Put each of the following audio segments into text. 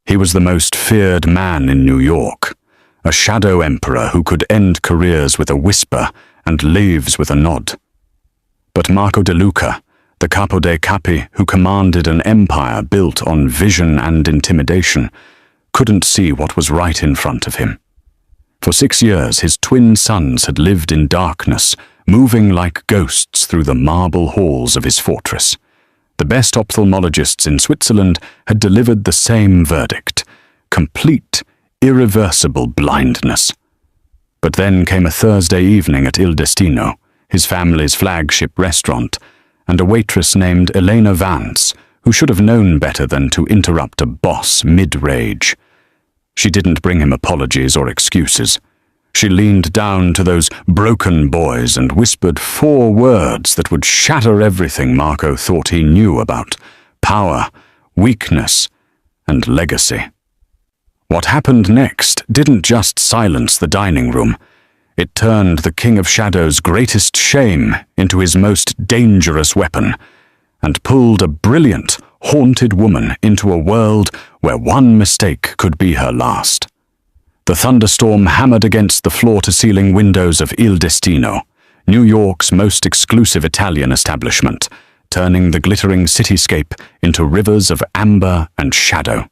He was the most feared man in New York, a shadow emperor who could end careers with a whisper and lives with a nod. But Marco De Luca, the capo dei capi who commanded an empire built on vision and intimidation, couldn't see what was right in front of him. For 6 years, his twin sons had lived in darkness, moving like ghosts through the marble halls of his fortress. The best ophthalmologists in Switzerland had delivered the same verdict: complete, irreversible blindness. But then came a Thursday evening at Il Destino, his family's flagship restaurant, and a waitress named Elena Vance, who should have known better than to interrupt a boss mid-rage. She didn't bring him apologies or excuses. She leaned down to those broken boys and whispered 4 words that would shatter everything Marco thought he knew about power, weakness, and legacy. What happened next didn't just silence the dining room. It turned the King of Shadows' greatest shame into his most dangerous weapon, and pulled a brilliant, haunted woman into a world where one mistake could be her last. The thunderstorm hammered against the floor-to-ceiling windows of Il Destino, New York's most exclusive Italian establishment, turning the glittering cityscape into rivers of amber and shadow.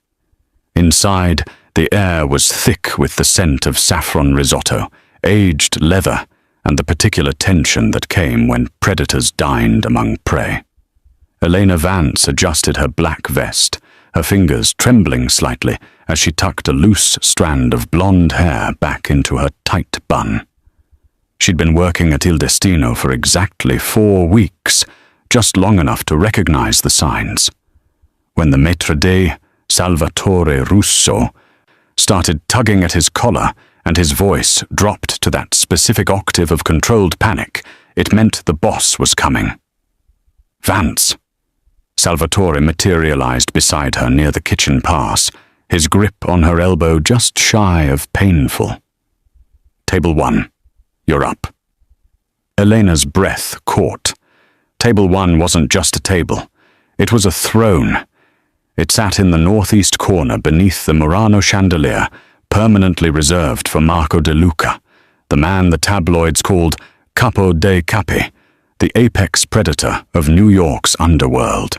Inside, the air was thick with the scent of saffron risotto, aged leather, and the particular tension that came when predators dined among prey. Elena Vance adjusted her black vest, her fingers trembling slightly as she tucked a loose strand of blonde hair back into her tight bun. She'd been working at Il Destino for exactly 4 weeks, just long enough to recognize the signs. When the maître d', Salvatore Russo, started tugging at his collar and his voice dropped to that specific octave of controlled panic, it meant the boss was coming. Vance. Salvatore materialized beside her near the kitchen pass, his grip on her elbow just shy of painful. Table 1. You're up. Elena's breath caught. Table 1 wasn't just a table. It was a throne. It sat in the northeast corner beneath the Murano chandelier, permanently reserved for Marco De Luca, the man the tabloids called Capo dei Capi, the apex predator of New York's underworld.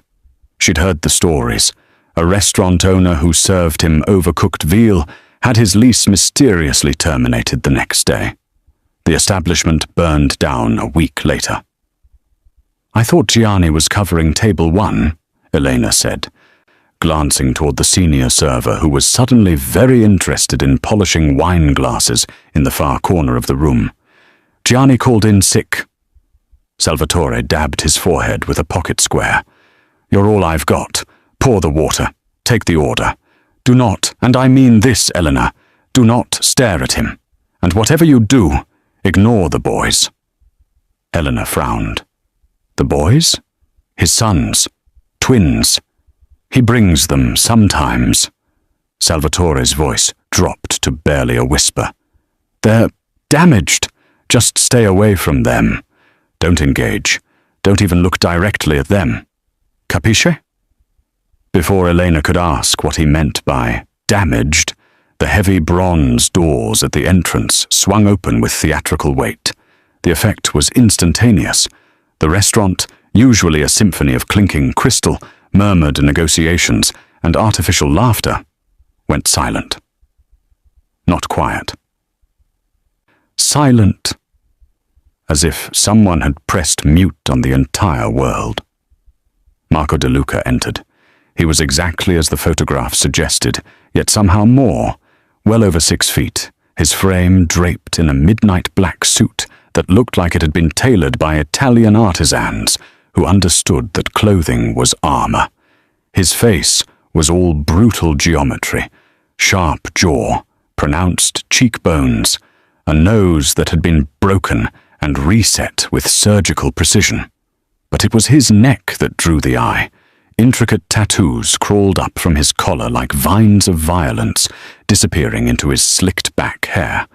She'd heard the stories. A restaurant owner who served him overcooked veal had his lease mysteriously terminated the next day. The establishment burned down a week later. I thought Gianni was covering table 1, Elena said, glancing toward the senior server who was suddenly very interested in polishing wine glasses in the far corner of the room. Gianni called in sick. Salvatore dabbed his forehead with a pocket square. You're all I've got. Pour the water. Take the order. Do not, and I mean this, Elena, do not stare at him. And whatever you do, ignore the boys. Elena frowned. The boys? His sons. Twins. He brings them sometimes. Salvatore's voice dropped to barely a whisper. They're damaged. Just stay away from them. Don't engage. Don't even look directly at them. Capisce? Before Elena could ask what he meant by damaged, the heavy bronze doors at the entrance swung open with theatrical weight. The effect was instantaneous. The restaurant, usually a symphony of clinking crystal, murmured negotiations, and artificial laughter, went silent. Not quiet. Silent, as if someone had pressed mute on the entire world. Marco De Luca entered. He was exactly as the photograph suggested, yet somehow more, well over 6 feet, his frame draped in a midnight black suit that looked like it had been tailored by Italian artisans who understood that clothing was armor. His face was all brutal geometry, sharp jaw, pronounced cheekbones, a nose that had been broken and reset with surgical precision. But it was his neck that drew the eye. Intricate tattoos crawled up from his collar like vines of violence, disappearing into his slicked-back hair.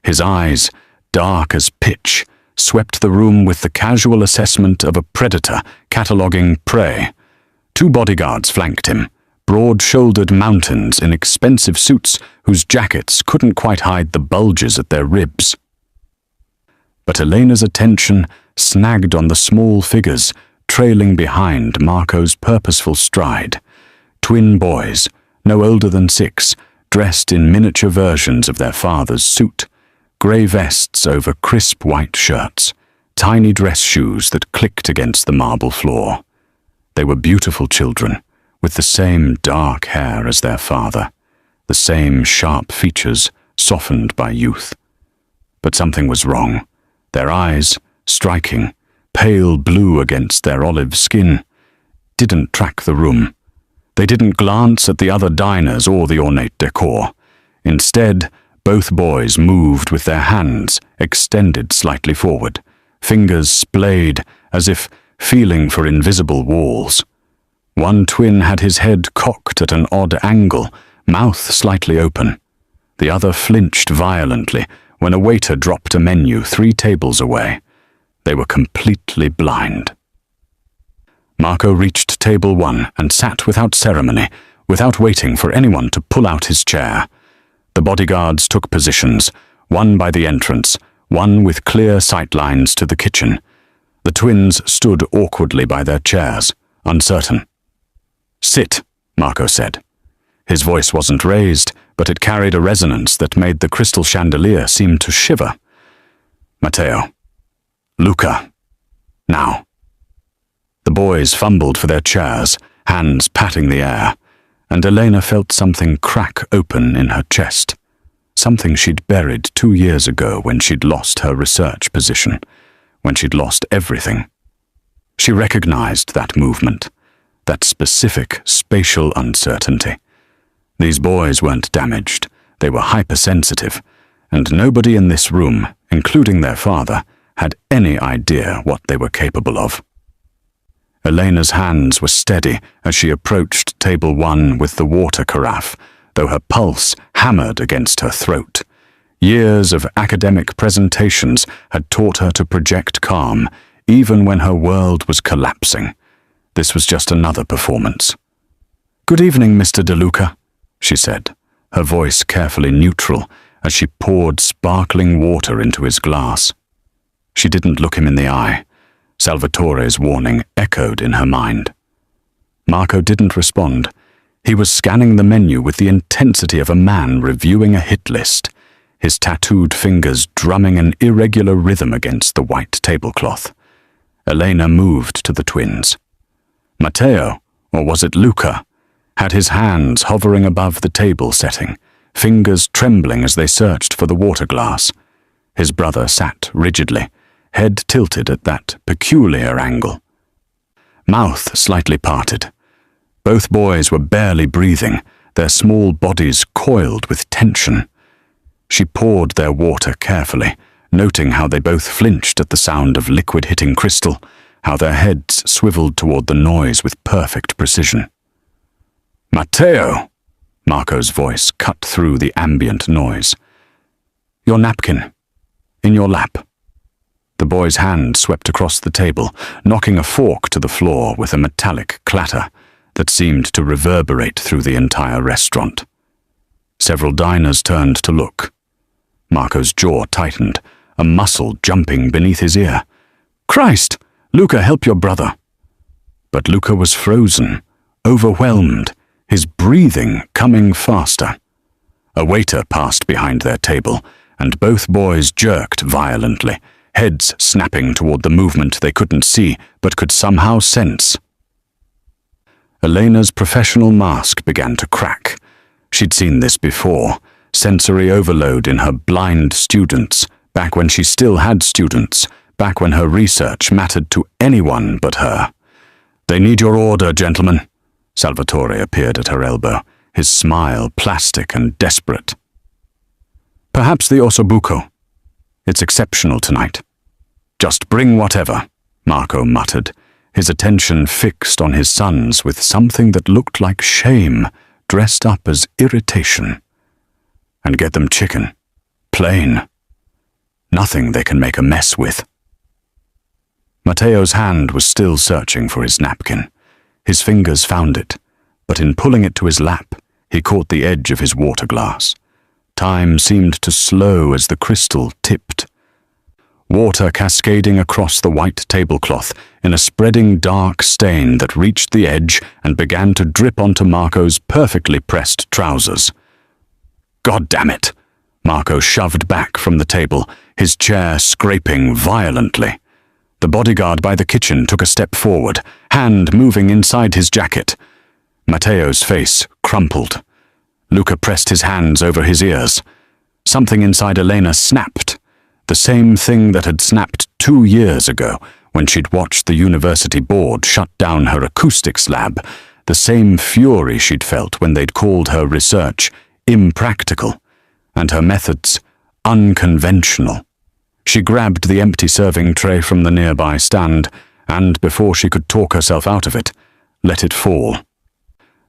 His eyes, dark as pitch, swept the room with the casual assessment of a predator cataloguing prey. 2 bodyguards flanked him, broad-shouldered mountains in expensive suits whose jackets couldn't quite hide the bulges at their ribs. But Elena's attention snagged on the small figures trailing behind Marco's purposeful stride. Twin boys, no older than 6, dressed in miniature versions of their father's suit, grey vests over crisp white shirts, tiny dress shoes that clicked against the marble floor. They were beautiful children, with the same dark hair as their father, the same sharp features softened by youth. But something was wrong. Their eyes, striking, pale blue against their olive skin, didn't track the room. They didn't glance at the other diners or the ornate decor. Instead, both boys moved with their hands extended slightly forward, fingers splayed as if feeling for invisible walls. One twin had his head cocked at an odd angle, mouth slightly open. The other flinched violently when a waiter dropped a menu 3 tables away. They were completely blind. Marco reached table 1 and sat without ceremony, without waiting for anyone to pull out his chair. The bodyguards took positions, one by the entrance, one with clear sightlines to the kitchen. The twins stood awkwardly by their chairs, uncertain. "Sit," Marco said. His voice wasn't raised, but it carried a resonance that made the crystal chandelier seem to shiver. "Matteo. Luca. Now." The boys fumbled for their chairs, hands patting the air, and Elena felt something crack open in her chest, something she'd buried 2 years ago when she'd lost her research position, when she'd lost everything. She recognized that movement, that specific spatial uncertainty. These boys weren't damaged, they were hypersensitive, and nobody in this room, including their father, had any idea what they were capable of. Elena's hands were steady as she approached table 1 with the water carafe, though her pulse hammered against her throat. Years of academic presentations had taught her to project calm, even when her world was collapsing. This was just another performance. "Good evening, Mr. De Luca," she said, her voice carefully neutral as she poured sparkling water into his glass. She didn't look him in the eye. Salvatore's warning echoed in her mind. Marco didn't respond. He was scanning the menu with the intensity of a man reviewing a hit list, his tattooed fingers drumming an irregular rhythm against the white tablecloth. Elena moved to the twins. Matteo, or was it Luca, had his hands hovering above the table setting, fingers trembling as they searched for the water glass. His brother sat rigidly, head tilted at that peculiar angle. Mouth slightly parted. Both boys were barely breathing, their small bodies coiled with tension. She poured their water carefully, noting how they both flinched at the sound of liquid hitting crystal, how their heads swiveled toward the noise with perfect precision. "Matteo!" Marco's voice cut through the ambient noise. "Your napkin. In your lap." The boy's hand swept across the table, knocking a fork to the floor with a metallic clatter that seemed to reverberate through the entire restaurant. Several diners turned to look. Marco's jaw tightened, a muscle jumping beneath his ear. "Christ! Luca, help your brother!" But Luca was frozen, overwhelmed, his breathing coming faster. A waiter passed behind their table, and both boys jerked violently, heads snapping toward the movement they couldn't see but could somehow sense. Elena's professional mask began to crack. She'd seen this before, sensory overload in her blind students, back when she still had students, back when her research mattered to anyone but her. "They need your order, gentlemen." Salvatore appeared at her elbow, his smile plastic and desperate. "Perhaps the ossobuco. It's exceptional tonight." "Just bring whatever," Marco muttered, his attention fixed on his sons with something that looked like shame dressed up as irritation. "And get them chicken. Plain. Nothing they can make a mess with." Matteo's hand was still searching for his napkin. His fingers found it, but in pulling it to his lap, he caught the edge of his water glass. Time seemed to slow as the crystal tipped. Water cascading across the white tablecloth in a spreading dark stain that reached the edge and began to drip onto Marco's perfectly pressed trousers. God damn it! Marco shoved back from the table, his chair scraping violently. The bodyguard by the kitchen took a step forward, hand moving inside his jacket. Matteo's face crumpled. Luca pressed his hands over his ears. Something inside Elena snapped. The same thing that had snapped 2 years ago when she'd watched the university board shut down her acoustics lab, the same fury she'd felt when they'd called her research impractical and her methods unconventional. She grabbed the empty serving tray from the nearby stand and, before she could talk herself out of it, let it fall.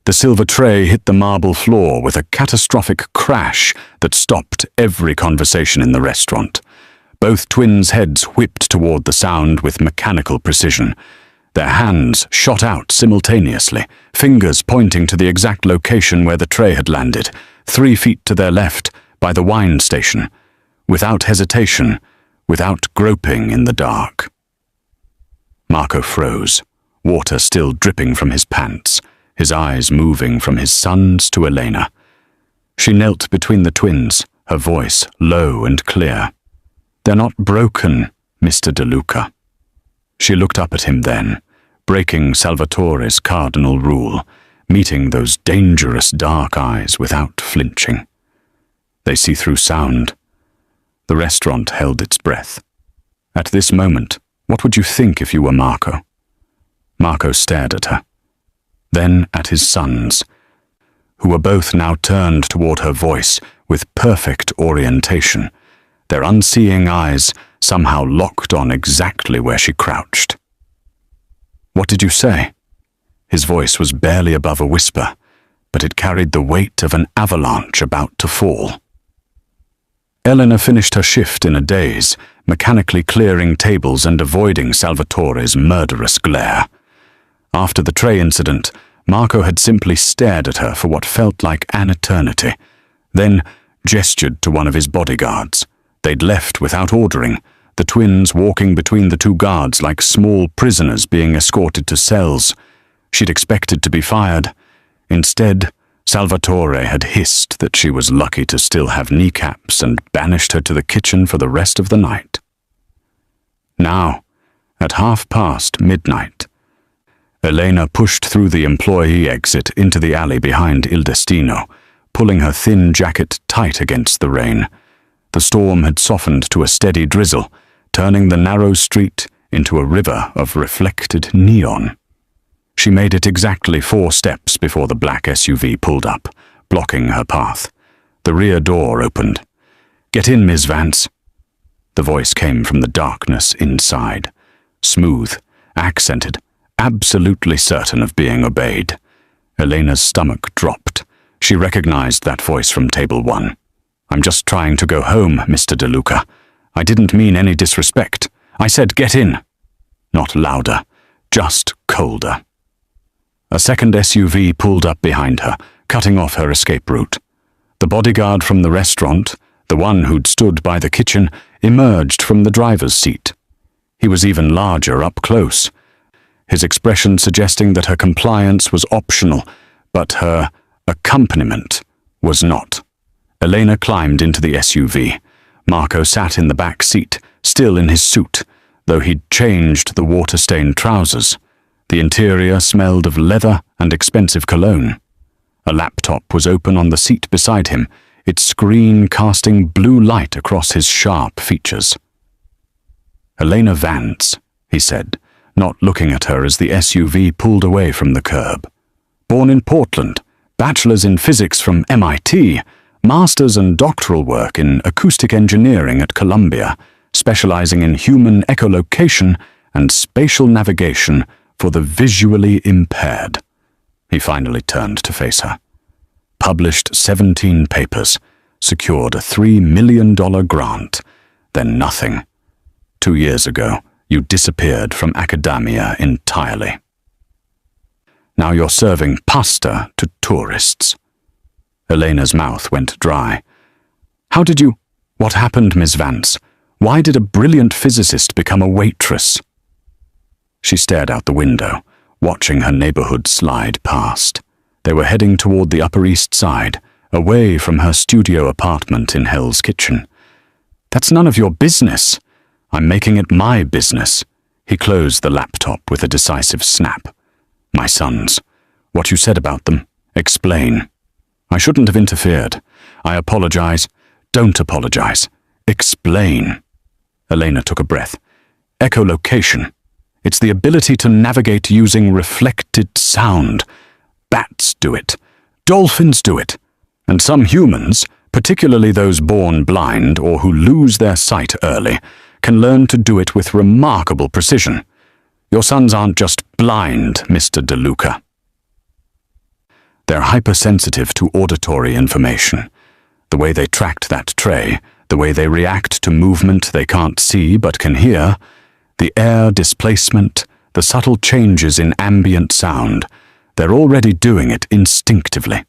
The silver tray hit the marble floor with a catastrophic crash that stopped every conversation in the restaurant. Both twins' heads whipped toward the sound with mechanical precision. Their hands shot out simultaneously, fingers pointing to the exact location where the tray had landed, 3 feet to their left, by the wine station, without hesitation, without groping in the dark. Marco froze, water still dripping from his pants, his eyes moving from his sons to Elena. She knelt between the twins, her voice low and clear. "They're not broken, Mr. De Luca." She looked up at him then, breaking Salvatore's cardinal rule, meeting those dangerous dark eyes without flinching. They see through sound. The restaurant held its breath. At this moment, what would you think if you were Marco? Marco stared at her, then at his sons, who were both now turned toward her voice with perfect orientation, their unseeing eyes somehow locked on exactly where she crouched. "What did you say?" His voice was barely above a whisper, but it carried the weight of an avalanche about to fall. Elena finished her shift in a daze, mechanically clearing tables and avoiding Salvatore's murderous glare. After the tray incident, Marco had simply stared at her for what felt like an eternity, then gestured to one of his bodyguards. They'd left without ordering, the twins walking between the 2 guards like small prisoners being escorted to cells. She'd expected to be fired. Instead, Salvatore had hissed that she was lucky to still have kneecaps and banished her to the kitchen for the rest of the night. Now, at midnight, Elena pushed through the employee exit into the alley behind Il Destino, pulling her thin jacket tight against the rain. The storm had softened to a steady drizzle, turning the narrow street into a river of reflected neon. She made it exactly 4 steps before the black SUV pulled up, blocking her path. The rear door opened. "Get in, Ms. Vance." The voice came from the darkness inside, smooth, accented, absolutely certain of being obeyed. Elena's stomach dropped. She recognized that voice from table 1. "I'm just trying to go home, Mr. De Luca. I didn't mean any disrespect. I said get in." Not louder, just colder. A second SUV pulled up behind her, cutting off her escape route. The bodyguard from the restaurant, the one who'd stood by the kitchen, emerged from the driver's seat. He was even larger up close, his expression suggesting that her compliance was optional, but her accompaniment was not. Elena climbed into the SUV. Marco sat in the back seat, still in his suit, though he'd changed the water-stained trousers. The interior smelled of leather and expensive cologne. A laptop was open on the seat beside him, its screen casting blue light across his sharp features. "Elena Vance," he said, not looking at her as the SUV pulled away from the curb. "Born in Portland, bachelor's in physics from MIT, master's and doctoral work in acoustic engineering at Columbia, specializing in human echolocation and spatial navigation for the visually impaired." He finally turned to face her. Published 17 papers, secured a $3 million grant, then nothing. 2 years ago, you disappeared from academia entirely. Now you're serving pasta to tourists." Elena's mouth went dry. What happened, Miss Vance? Why did a brilliant physicist become a waitress?" She stared out the window, watching her neighborhood slide past. They were heading toward the Upper East Side, away from her studio apartment in Hell's Kitchen. "That's none of your business. I'm making it my business." He closed the laptop with a decisive snap. "My sons. What you said about them. Explain." "I shouldn't have interfered. I apologize." "Don't apologize. Explain." Elena took a breath. "Echolocation. It's the ability to navigate using reflected sound. Bats do it. Dolphins do it. And some humans, particularly those born blind or who lose their sight early, can learn to do it with remarkable precision. Your sons aren't just blind, Mr. DeLuca. They're hypersensitive to auditory information. The way they tracked that tray, the way they react to movement they can't see but can hear, the air displacement, the subtle changes in ambient sound, they're already doing it instinctively."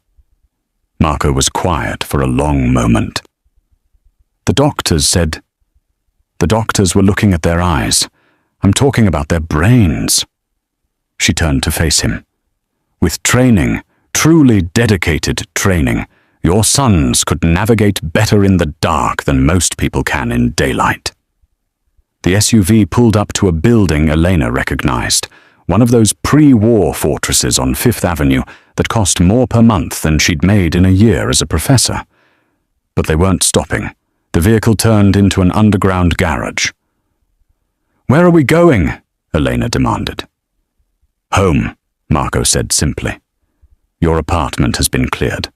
Marco was quiet for a long moment. "The doctors said..." "The doctors were looking at their eyes. I'm talking about their brains." She turned to face him. "With training, truly dedicated training, your sons could navigate better in the dark than most people can in daylight." The SUV pulled up to a building Elena recognized, one of those pre-war fortresses on Fifth Avenue that cost more per month than she'd made in a year as a professor. But they weren't stopping. The vehicle turned into an underground garage. "Where are we going?" Elena demanded. "Home," Marco said simply. "Your apartment has been cleared.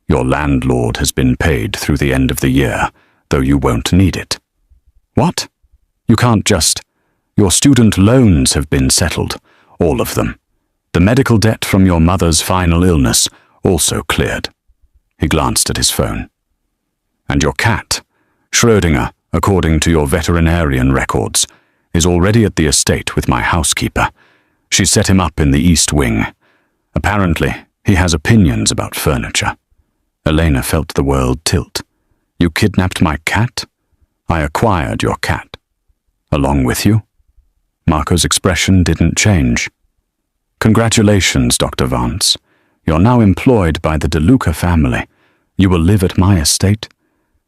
Your landlord has been paid through the end of the year, though you won't need it." "What? You can't just..." "Your student loans have been settled, all of them. The medical debt from your mother's final illness also cleared." He glanced at his phone. "And your cat, Schrödinger, according to your veterinarian records, is already at the estate with my housekeeper. She set him up in the East Wing. Apparently, he has opinions about furniture." Elena felt the world tilt. "You kidnapped my cat?" "I acquired your cat." "Along with you?" Marco's expression didn't change. "Congratulations, Dr. Vance. You're now employed by the DeLuca family. You will live at my estate.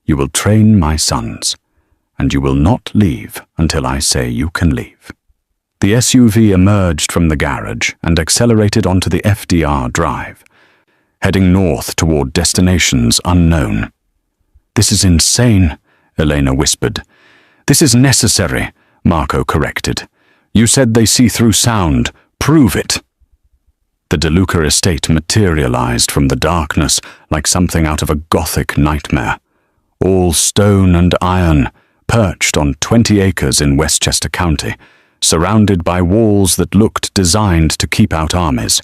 You will train my sons. And you will not leave until I say you can leave." The SUV emerged from the garage and accelerated onto the FDR drive, heading north toward destinations unknown. "This is insane," Elena whispered. "This is necessary," Marco corrected. "You said they see through sound. Prove it." The DeLuca estate materialized from the darkness like something out of a Gothic nightmare. All stone and iron, perched on 20 acres in Westchester County, surrounded by walls that looked designed to keep out armies.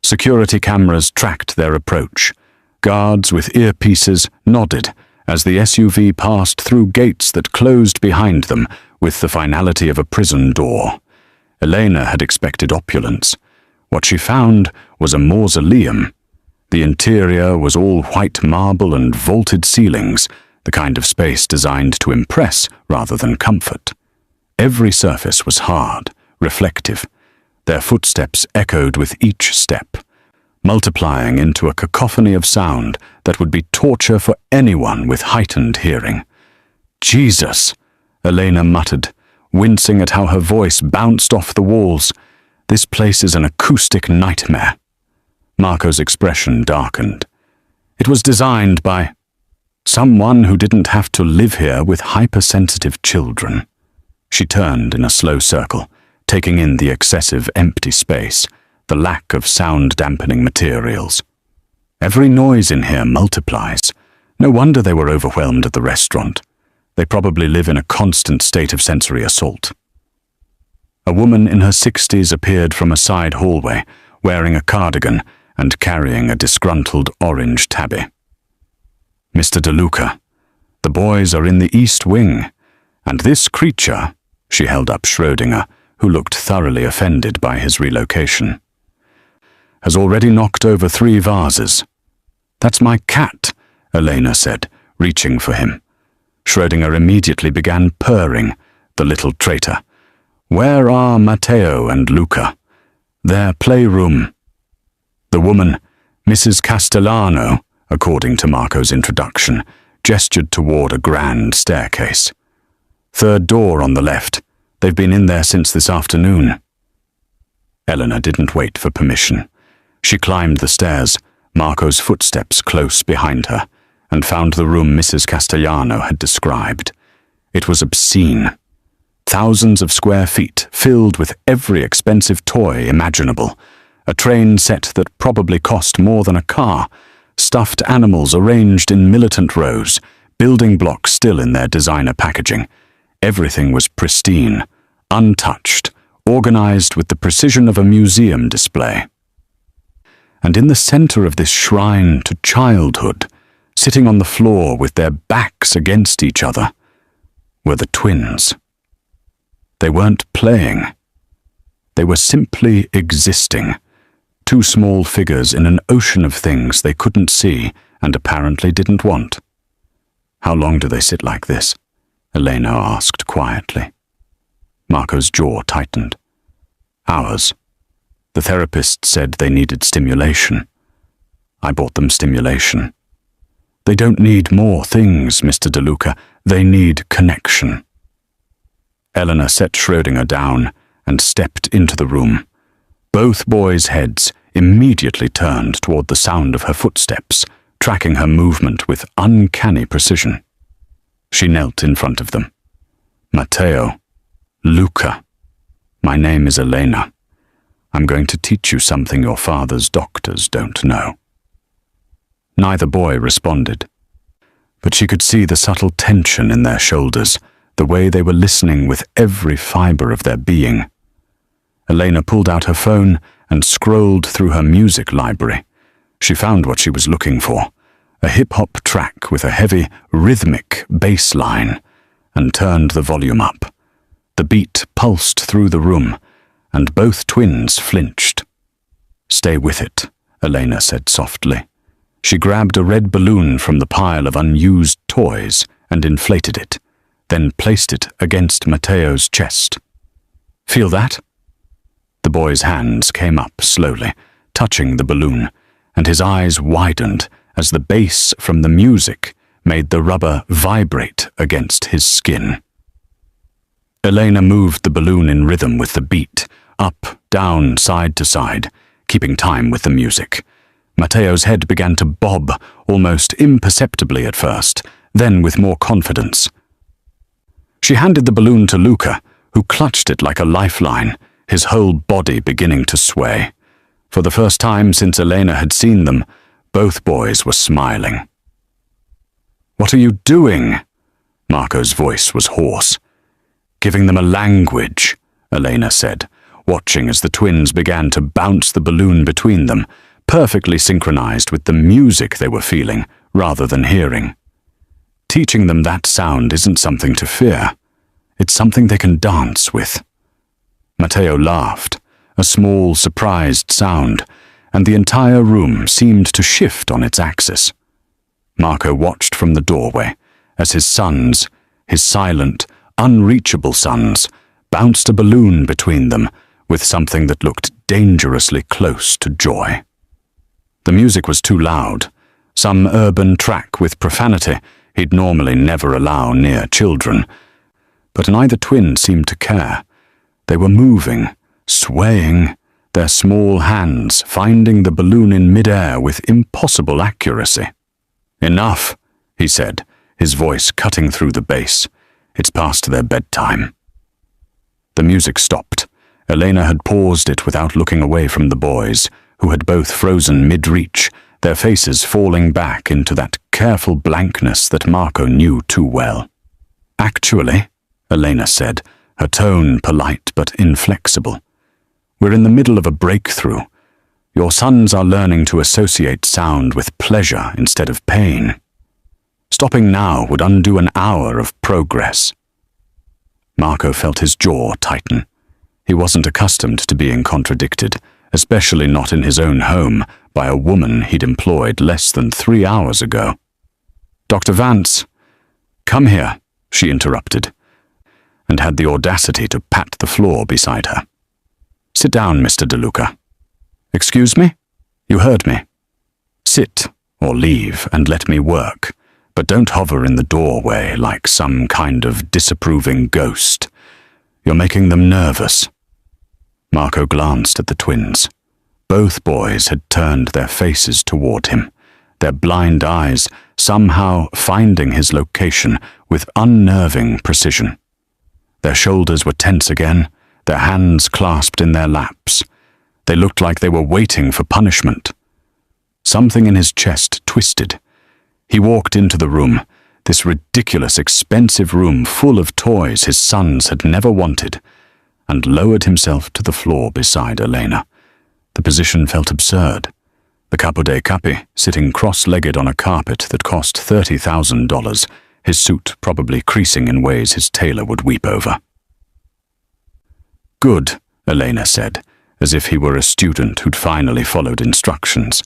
Security cameras tracked their approach. Guards with earpieces nodded as the SUV passed through gates that closed behind them with the finality of a prison door. Elena had expected opulence. What she found was a mausoleum. The interior was all white marble and vaulted ceilings, the kind of space designed to impress rather than comfort. Every surface was hard, reflective. Their footsteps echoed with each step, multiplying into a cacophony of sound that would be torture for anyone with heightened hearing. "Jesus," Elena muttered, wincing at how her voice bounced off the walls. "This place is an acoustic nightmare." Marco's expression darkened. "It was designed by someone who didn't have to live here with hypersensitive children." She turned in a slow circle, taking in the excessive empty space, the lack of sound-dampening materials. "Every noise in here multiplies. No wonder they were overwhelmed at the restaurant. They probably live in a constant state of sensory assault." A woman in her 60s appeared from a side hallway, wearing a cardigan and carrying a disgruntled orange tabby. "Mr. DeLuca, the boys are in the East Wing, and this creature," she held up Schrödinger, who looked thoroughly offended by his relocation. has already knocked over 3 vases. That's my cat, Elena said, reaching for him. Schrödinger immediately began purring, the little traitor. Where are Matteo and Luca? Their playroom. The woman, Mrs. Castellano, according to Marco's introduction, gestured toward a grand staircase. 3rd door on the left. They've been in there since this afternoon. Elena didn't wait for permission. She climbed the stairs, Marco's footsteps close behind her, and found the room Mrs. Castellano had described. It was obscene. Thousands of square feet filled with every expensive toy imaginable. A train set that probably cost more than a car. Stuffed animals arranged in militant rows, building blocks still in their designer packaging. Everything was pristine, untouched, organized with the precision of a museum display. And in the center of this shrine to childhood, sitting on the floor with their backs against each other, were the twins. They weren't playing. They were simply existing. 2 small figures in an ocean of things they couldn't see and apparently didn't want. How long do they sit like this? Elena asked quietly. Marco's jaw tightened. Hours. The therapist said they needed stimulation. I bought them stimulation. They don't need more things, Mr. De Luca. They need connection. Elena set Schrödinger down and stepped into the room. Both boys' heads immediately turned toward the sound of her footsteps, tracking her movement with uncanny precision. She knelt in front of them. Matteo, Luca, my name is Elena. I'm going to teach you something your father's doctors don't know. Neither boy responded, but she could see the subtle tension in their shoulders, the way they were listening with every fiber of their being. Elena pulled out her phone and scrolled through her music library. She found what she was looking for, a hip-hop track with a heavy, rhythmic bass line, and turned the volume up. The beat pulsed through the room, and both twins flinched. Stay with it, Elena said softly. She grabbed a red balloon from the pile of unused toys and inflated it, then placed it against Matteo's chest. Feel that? The boy's hands came up slowly, touching the balloon, and his eyes widened as the bass from the music made the rubber vibrate against his skin. Elena moved the balloon in rhythm with the beat, up, down, side to side, keeping time with the music. Matteo's head began to bob, almost imperceptibly at first, then with more confidence. She handed the balloon to Luca, who clutched it like a lifeline, his whole body beginning to sway. For the first time since Elena had seen them, both boys were smiling. "What are you doing?" Marco's voice was hoarse. "Giving them a language," Elena said, watching as the twins began to bounce the balloon between them, perfectly synchronized with the music they were feeling rather than hearing. Teaching them that sound isn't something to fear. It's something they can dance with. Matteo laughed, a small, surprised sound, and the entire room seemed to shift on its axis. Marco watched from the doorway as his sons, his silent, unreachable sons, bounced a balloon between them with something that looked dangerously close to joy. The music was too loud, some urban track with profanity he'd normally never allow near children, but neither twin seemed to care. They were moving, swaying, their small hands finding the balloon in midair with impossible accuracy. "Enough," he said, his voice cutting through the bass. "It's past their bedtime." The music stopped. Elena had paused it without looking away from the boys, who had both frozen mid-reach, their faces falling back into that careful blankness that Marco knew too well. "Actually," Elena said, her tone polite but inflexible, "we're in the middle of a breakthrough. Your sons are learning to associate sound with pleasure instead of pain. Stopping now would undo an hour of progress." Marco felt his jaw tighten. He wasn't accustomed to being contradicted, especially not in his own home by a woman he'd employed less than 3 hours ago. "Dr. Vance, come here," she interrupted, and had the audacity to pat the floor beside her. "Sit down, Mr. DeLuca." "Excuse me? You heard me. Sit or leave and let me work, but don't hover in the doorway like some kind of disapproving ghost. You're making them nervous." Marco glanced at the twins. Both boys had turned their faces toward him, their blind eyes somehow finding his location with unnerving precision. Their shoulders were tense again, their hands clasped in their laps. They looked like they were waiting for punishment. Something in his chest twisted. He walked into the room, this ridiculous, expensive room full of toys his sons had never wanted, and lowered himself to the floor beside Elena. The position felt absurd. The Capo dei Capi sitting cross-legged on a carpet that cost $30,000, his suit probably creasing in ways his tailor would weep over. "Good," Elena said, as if he were a student who'd finally followed instructions.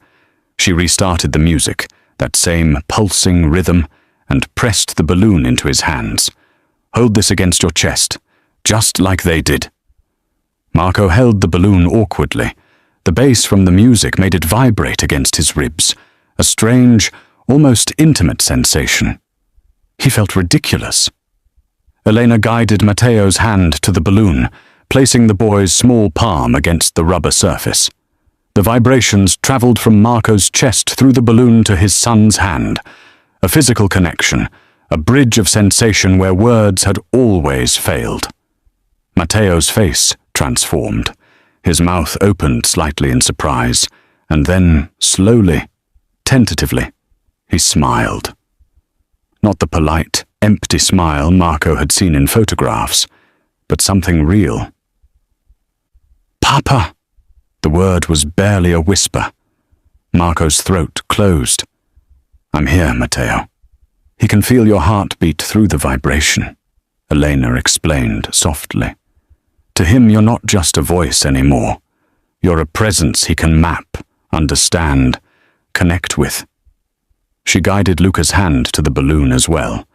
She restarted the music, that same pulsing rhythm, and pressed the balloon into his hands. "Hold this against your chest, just like they did." Marco held the balloon awkwardly. The bass from the music made it vibrate against his ribs, a strange, almost intimate sensation. He felt ridiculous. Elena guided Matteo's hand to the balloon, placing the boy's small palm against the rubber surface. The vibrations traveled from Marco's chest through the balloon to his son's hand, a physical connection, a bridge of sensation where words had always failed. Matteo's face transformed. His mouth opened slightly in surprise, and then, slowly, tentatively, he smiled. Not the polite, empty smile Marco had seen in photographs, but something real. "Papa!" The word was barely a whisper. Marco's throat closed. "I'm here, Matteo. He can feel your heartbeat through the vibration," Elena explained softly. "To him, you're not just a voice anymore. You're a presence he can map, understand, connect with." She guided Luca's hand to the balloon as well,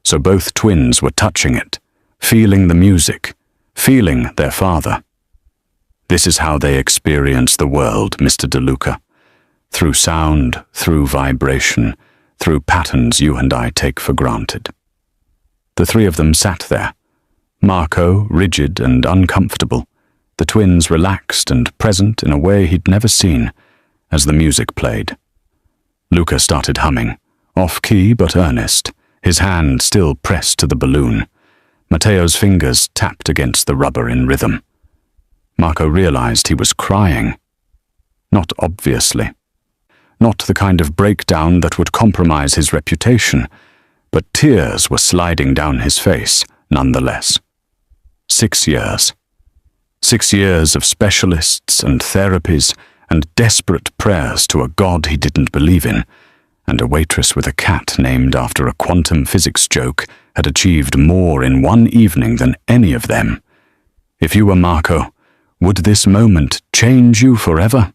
so both twins were touching it, feeling the music, feeling their father. This is how they experience the world, Mr. DeLuca. Through sound, through vibration, through patterns you and I take for granted. The three of them sat there, Marco rigid and uncomfortable, the twins relaxed and present in a way he'd never seen, as the music played. Luca started humming, off-key but earnest, his hand still pressed to the balloon. Matteo's fingers tapped against the rubber in rhythm. Marco realized he was crying. Not obviously. Not the kind of breakdown that would compromise his reputation, but tears were sliding down his face nonetheless. 6 years. 6 years of specialists and therapies and desperate prayers to a God he didn't believe in, and a waitress with a cat named after a quantum physics joke had achieved more in one evening than any of them. If you were Marco, would this moment change you forever?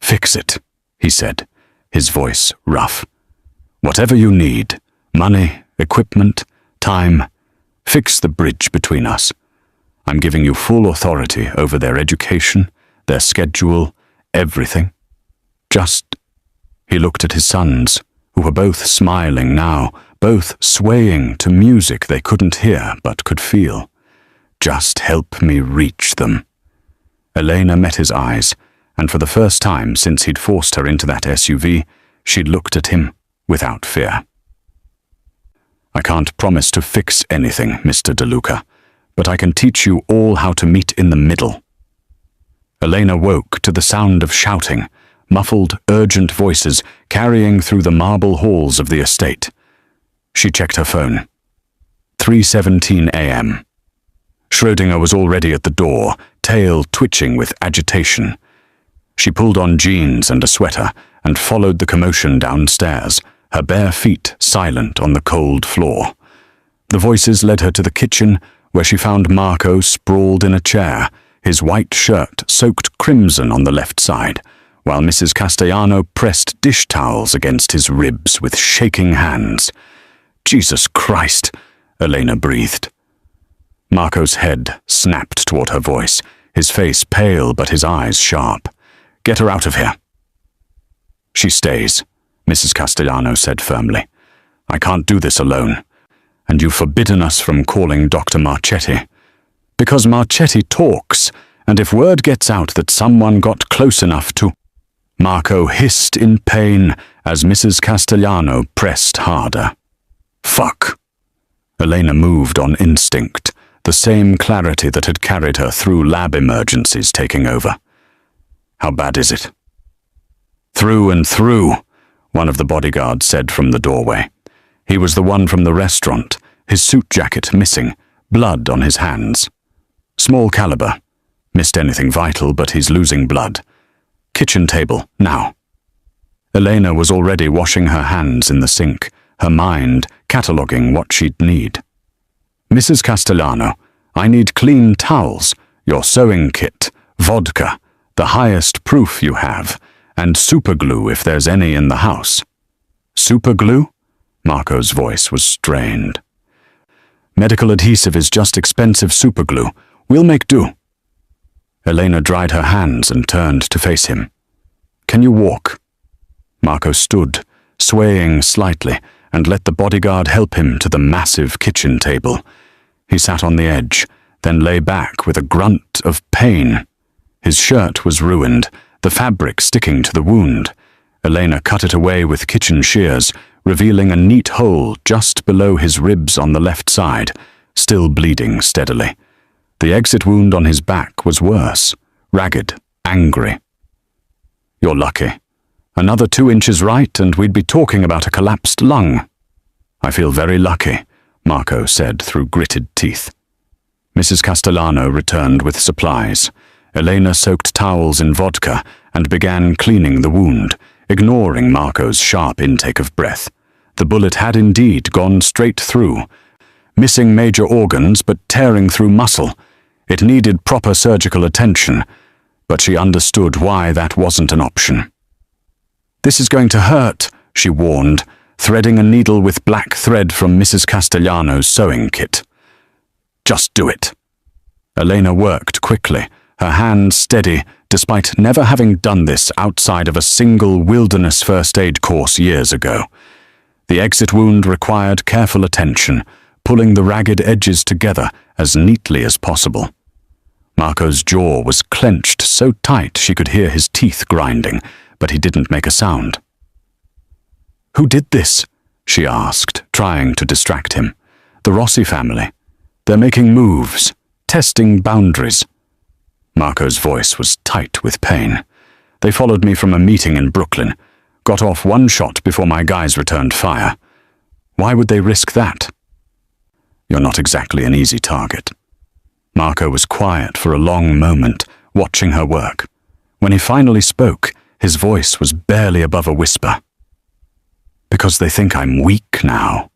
"Fix it," he said, his voice rough. "Whatever you need, money, equipment, time, fix the bridge between us. I'm giving you full authority over their education, their schedule, everything. Just..." He looked at his sons, who were both smiling now, both swaying to music they couldn't hear but could feel. "Just help me reach them." Elena met his eyes, and for the first time since he'd forced her into that SUV, she looked at him without fear. "I can't promise to fix anything, Mr. DeLuca, but I can teach you all how to meet in the middle." Elena woke to the sound of shouting, muffled, urgent voices carrying through the marble halls of the estate. She checked her phone. 3:17 a.m. Schrödinger was already at the door, tail twitching with agitation. She pulled on jeans and a sweater and followed the commotion downstairs, her bare feet silent on the cold floor. The voices led her to the kitchen, where she found Marco sprawled in a chair, his white shirt soaked crimson on the left side, while Mrs. Castellano pressed dish towels against his ribs with shaking hands. "Jesus Christ," Elena breathed. Marco's head snapped toward her voice, his face pale but his eyes sharp. "Get her out of here." "She stays," Mrs. Castellano said firmly. "I can't do this alone, and you've forbidden us from calling Dr. Marchetti. Because Marchetti talks, and if word gets out that someone got close enough to—" Marco hissed in pain as Mrs. Castellano pressed harder. "Fuck." Elena moved on instinct, the same clarity that had carried her through lab emergencies taking over. "How bad is it?" "Through and through," one of the bodyguards said from the doorway. He was the one from the restaurant, his suit jacket missing, blood on his hands. "Small caliber. Missed anything vital, but he's losing blood. Kitchen table, now." Elena was already washing her hands in the sink, her mind cataloguing what she'd need. "Mrs. Castellano, I need clean towels, your sewing kit, vodka, the highest proof you have, and superglue if there's any in the house." "Superglue?" Marco's voice was strained. "Medical adhesive is just expensive superglue. We'll make do." Elena dried her hands and turned to face him. "Can you walk?" Marco stood, swaying slightly, and let the bodyguard help him to the massive kitchen table. He sat on the edge, then lay back with a grunt of pain. His shirt was ruined, the fabric sticking to the wound. Elena cut it away with kitchen shears, revealing a neat hole just below his ribs on the left side, still bleeding steadily. The exit wound on his back was worse, ragged, angry. "You're lucky. Another 2 inches right and we'd be talking about a collapsed lung." "I feel very lucky," Marco said through gritted teeth. Mrs. Castellano returned with supplies. Elena soaked towels in vodka and began cleaning the wound, ignoring Marco's sharp intake of breath. The bullet had indeed gone straight through, missing major organs but tearing through muscle. It needed proper surgical attention, but she understood why that wasn't an option. "This is going to hurt," she warned, threading a needle with black thread from Mrs. Castellano's sewing kit. "Just do it." Elena worked quickly, her hands steady, despite never having done this outside of a single wilderness first aid course years ago. The exit wound required careful attention, pulling the ragged edges together as neatly as possible. Marco's jaw was clenched so tight she could hear his teeth grinding, but he didn't make a sound. "Who did this?" she asked, trying to distract him. "The Rossi family. They're making moves, testing boundaries." Marco's voice was tight with pain. "They followed me from a meeting in Brooklyn, got off one shot before my guys returned fire. Why would they risk that?" "You're not exactly an easy target." Marco was quiet for a long moment, watching her work. When he finally spoke, his voice was barely above a whisper. "Because they think I'm weak now.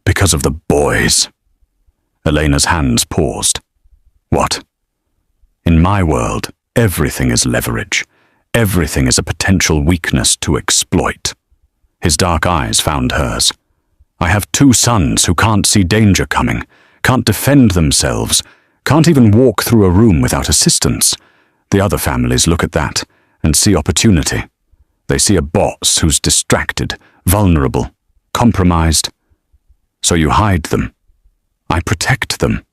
Because of the boys." Elena's hands paused. "What?" "In my world, everything is leverage. Everything is a potential weakness to exploit." His dark eyes found hers. "I have 2 sons who can't see danger coming, can't defend themselves, can't even walk through a room without assistance. The other families look at that and see opportunity. They see a boss who's distracted, vulnerable, compromised. So you hide them." "I protect them,"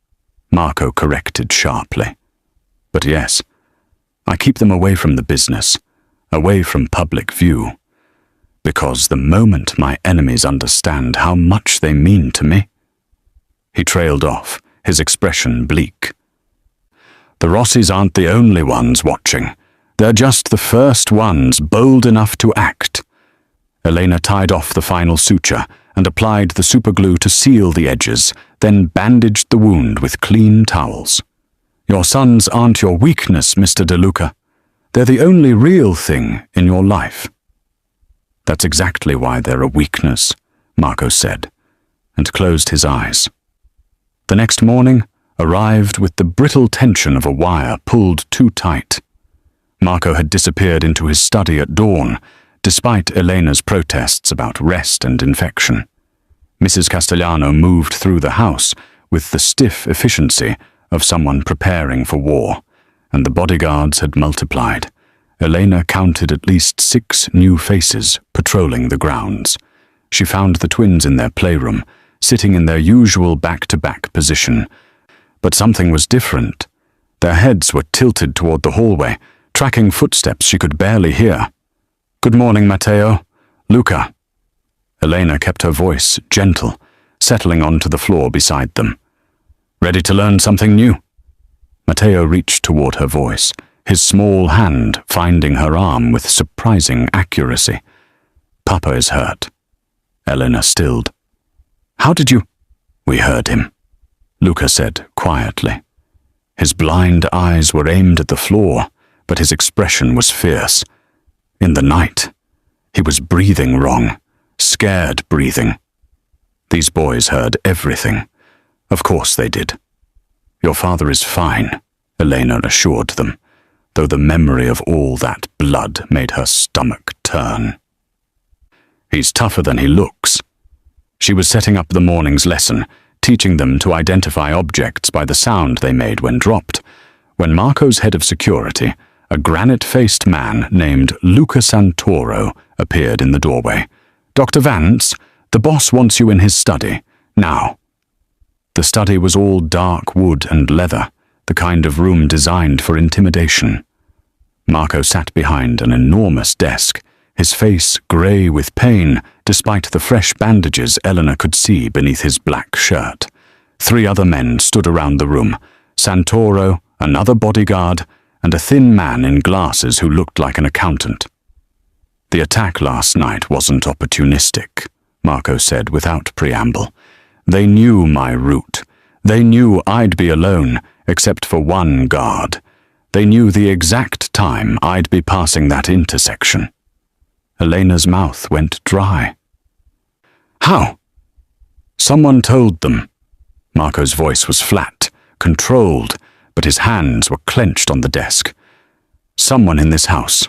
Marco corrected sharply. "But yes, I keep them away from the business, away from public view. Because the moment my enemies understand how much they mean to me..." He trailed off, his expression bleak. "The Rossis aren't the only ones watching. They're just the first ones bold enough to act." Elena tied off the final suture and applied the superglue to seal the edges, then bandaged the wound with clean towels. "Your sons aren't your weakness, Mr. De Luca. They're the only real thing in your life." "That's exactly why they're a weakness," Marco said, and closed his eyes. The next morning, arrived with the brittle tension of a wire pulled too tight. Marco had disappeared into his study at dawn, despite Elena's protests about rest and infection. Mrs. Castellano moved through the house with the stiff efficiency of someone preparing for war, and the bodyguards had multiplied. Elena counted at least 6 new faces patrolling the grounds. She found the twins in their playroom, sitting in their usual back-to-back position. But something was different. Their heads were tilted toward the hallway, tracking footsteps she could barely hear. "Good morning, Matteo. Luca." Elena kept her voice gentle, settling onto the floor beside them. "Ready to learn something new?" Matteo reached toward her voice, his small hand finding her arm with surprising accuracy. "Papa is hurt." Elena stilled. "How did you—" "We heard him," Luca said quietly. His blind eyes were aimed at the floor, but his expression was fierce. In the night, he was breathing wrong, scared breathing. These boys heard everything. Of course they did. "Your father is fine," Elena assured them, though the memory of all that blood made her stomach turn. "He's tougher than he looks." She was setting up the morning's lesson, teaching them to identify objects by the sound they made when dropped, when Marco's head of security, a granite-faced man named Luca Santoro, appeared in the doorway. "Dr. Vance, the boss wants you in his study. Now." The study was all dark wood and leather, the kind of room designed for intimidation. Marco sat behind an enormous desk, his face grey with pain, despite the fresh bandages Elena could see beneath his black shirt. 3 other men stood around the room, Santoro, another bodyguard, and a thin man in glasses who looked like an accountant. "The attack last night wasn't opportunistic," Marco said without preamble. "They knew my route. They knew I'd be alone, except for one guard. They knew the exact time I'd be passing that intersection." Elena's mouth went dry. "How?" "Someone told them." Marco's voice was flat, controlled, but his hands were clenched on the desk. "Someone in this house.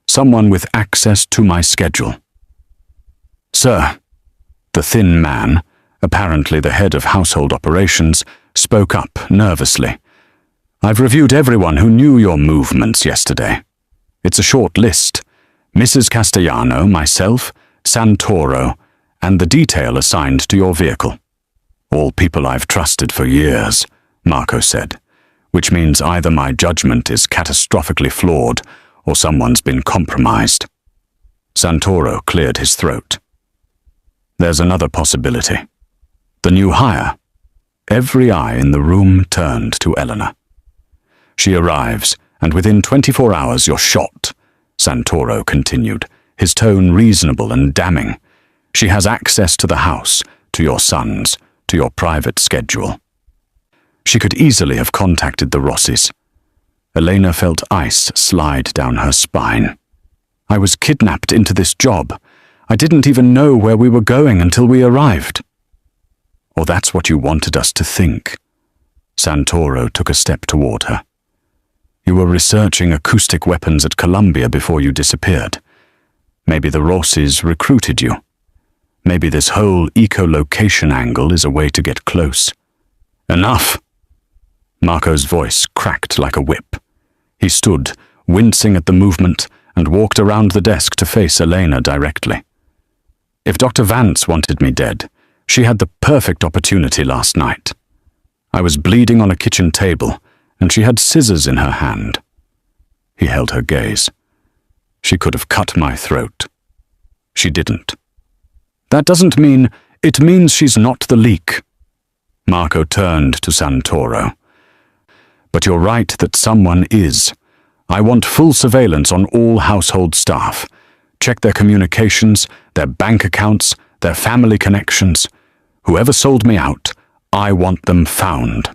Someone with access to my schedule." "Sir," the thin man, apparently the head of household operations, spoke up nervously. "I've reviewed everyone who knew your movements yesterday. It's a short list. Mrs. Castellano, myself, Santoro, and the detail assigned to your vehicle. All people I've trusted for years," Marco said, "which means either my judgment is catastrophically flawed or someone's been compromised." Santoro cleared his throat. "There's another possibility. The new hire." Every eye in the room turned to Elena. "She arrives, and within 24 hours you're shot," Santoro continued, his tone reasonable and damning. "She has access to the house, to your sons, to your private schedule." She could easily have contacted the Rossis. Elena felt ice slide down her spine. "I was kidnapped into this job. I didn't even know where we were going until we arrived." "Or that's what you wanted us to think." Santoro took a step toward her. "You were researching acoustic weapons at Columbia before you disappeared. Maybe the Rossis recruited you. Maybe this whole echolocation angle is a way to get close." "Enough!" Marco's voice cracked like a whip. He stood, wincing at the movement, and walked around the desk to face Elena directly. "If Dr. Vance wanted me dead, she had the perfect opportunity last night. I was bleeding on a kitchen table, and she had scissors in her hand." He held her gaze. "She could have cut my throat. She didn't." "That doesn't mean— It means she's not the leak." Marco turned to Santoro. "But you're right that someone is. I want full surveillance on all household staff. Check their communications, their bank accounts, their family connections. Whoever sold me out, I want them found."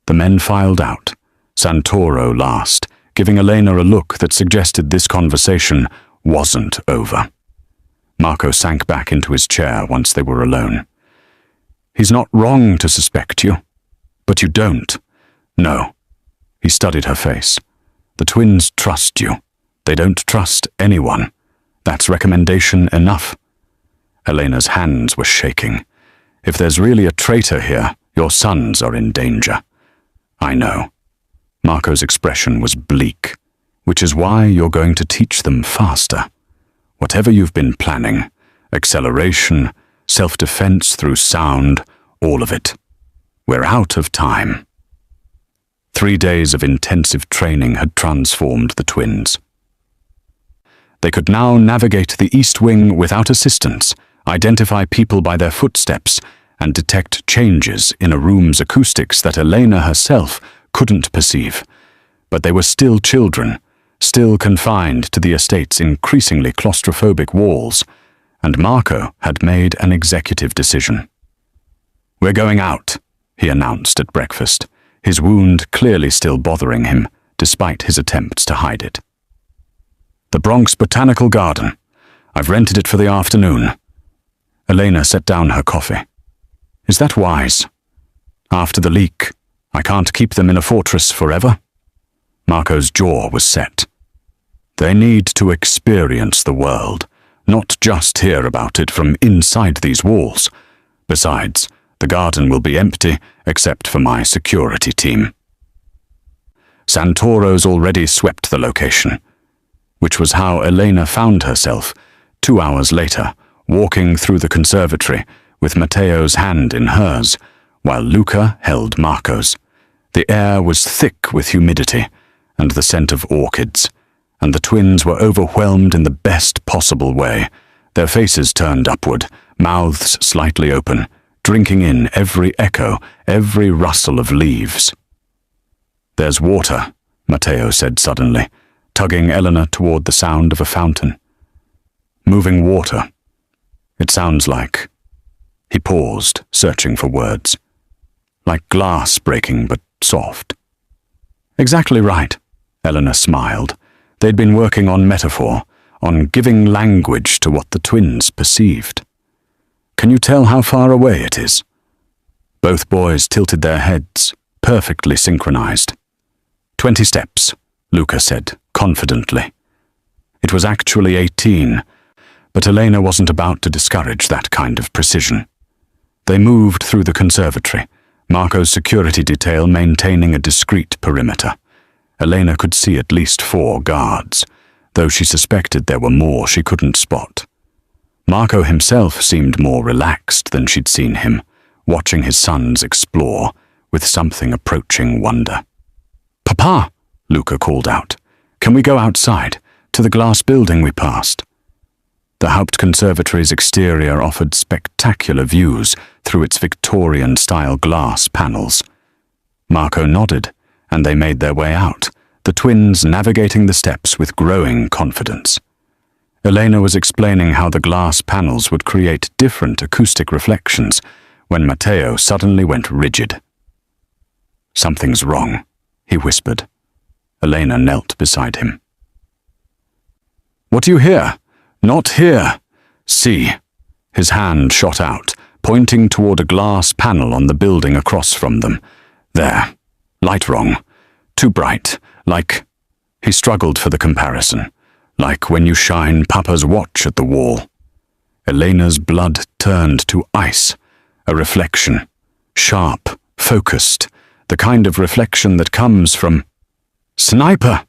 The men filed out, Santoro last, giving Elena a look that suggested this conversation wasn't over. Marco sank back into his chair once they were alone. "He's not wrong to suspect you, But you don't. No. He studied her face. The twins trust you. They don't trust anyone. That's recommendation enough. Elena's hands were shaking. If there's really a traitor here, your sons are in danger. I know. Marco's expression was bleak, which is why you're going to teach them faster. Whatever you've been planning, acceleration, self-defense through sound, all of it. We're out of time. 3 days of intensive training had transformed the twins. They could now navigate the East Wing without assistance, identify people by their footsteps, and detect changes in a room's acoustics that Elena herself couldn't perceive. But they were still children, still confined to the estate's increasingly claustrophobic walls, and Marco had made an executive decision. "We're going out," he announced at breakfast, his wound clearly still bothering him, despite his attempts to hide it. "The Bronx Botanical Garden. I've rented it for the afternoon." Elena set down her coffee. "Is that wise? After the leak, I can't keep them in a fortress forever." Marco's jaw was set. They need to experience the world, not just hear about it from inside these walls. Besides, the garden will be empty except for my security team. Santoro's already swept the location, which was how Elena found herself 2 hours later, walking through the conservatory with Matteo's hand in hers, while Luca held Marco's. The air was thick with humidity and the scent of orchids, and the twins were overwhelmed in the best possible way, their faces turned upward, mouths slightly open, drinking in every echo, every rustle of leaves. "There's water," Matteo said suddenly, tugging Elena toward the sound of a fountain. "Moving water. It sounds like..." He paused, searching for words. "Like glass breaking, but soft." "Exactly right," Elena smiled. They'd been working on metaphor, on giving language to what the twins perceived. "Can you tell how far away it is?" Both boys tilted their heads, perfectly synchronized. 20 steps, Luca said, confidently. It was actually 18, but Elena wasn't about to discourage that kind of precision. They moved through the conservatory, Marco's security detail maintaining a discreet perimeter. Elena could see at least 4 guards, though she suspected there were more she couldn't spot. Marco himself seemed more relaxed than she'd seen him, watching his sons explore, with something approaching wonder. "Papa," Luca called out, "can we go outside, to the glass building we passed?" The Hauptconservatory's exterior offered spectacular views through its Victorian-style glass panels. Marco nodded, and they made their way out, the twins navigating the steps with growing confidence. Elena was explaining how the glass panels would create different acoustic reflections when Matteo suddenly went rigid. "Something's wrong," he whispered. Elena knelt beside him. "What do you hear?" "Not here. See." His hand shot out, pointing toward a glass panel on the building across from them. "There. Light wrong. Too bright. Like..." He struggled for the comparison. "Like when you shine Papa's watch at the wall." Elena's blood turned to ice. A reflection. Sharp, focused. The kind of reflection that comes from... "Sniper!"